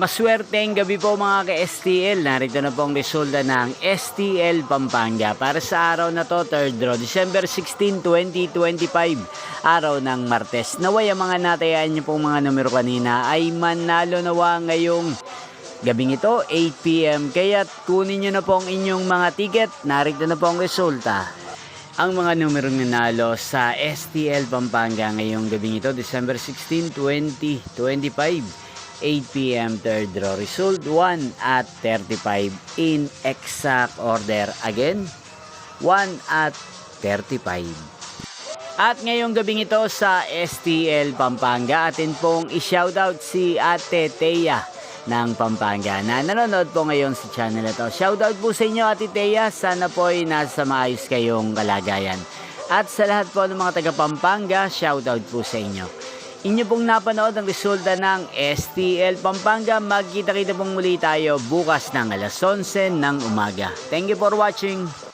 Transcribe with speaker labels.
Speaker 1: Maswerteng gabi po mga ka-STL. Narito na po ang resulta ng STL Pampanga para sa araw na to, 3rd draw, December 16, 2025, araw ng Martes. Naway ang mga natayaan niyo pong mga numero kanina ay manalo nawa ngayong gabing ito, 8 PM. Kaya kunin niyo na po ang inyong mga ticket. Narito na po ang resulta. Ang mga numerong nanalo sa STL Pampanga ngayong gabing ito, December 16, 2025. 8 PM 3rd draw result 1 at 35 in exact order. Again, 1 at 35. At ngayong gabing ito sa STL Pampanga, atin pong i-shoutout si Ate Thea ng Pampanga na nanonood po ngayon sa channel na to. Shoutout po sa inyo, Ate Thea. Sana po ay nasa maayos kayong kalagayan. At sa lahat po ng mga taga Pampanga, shoutout po sa inyo. Inyo pong napanood ang resulta ng STL Pampanga. Magkita-kita pong muli tayo bukas ng alas 11 ng umaga. Thank you for watching.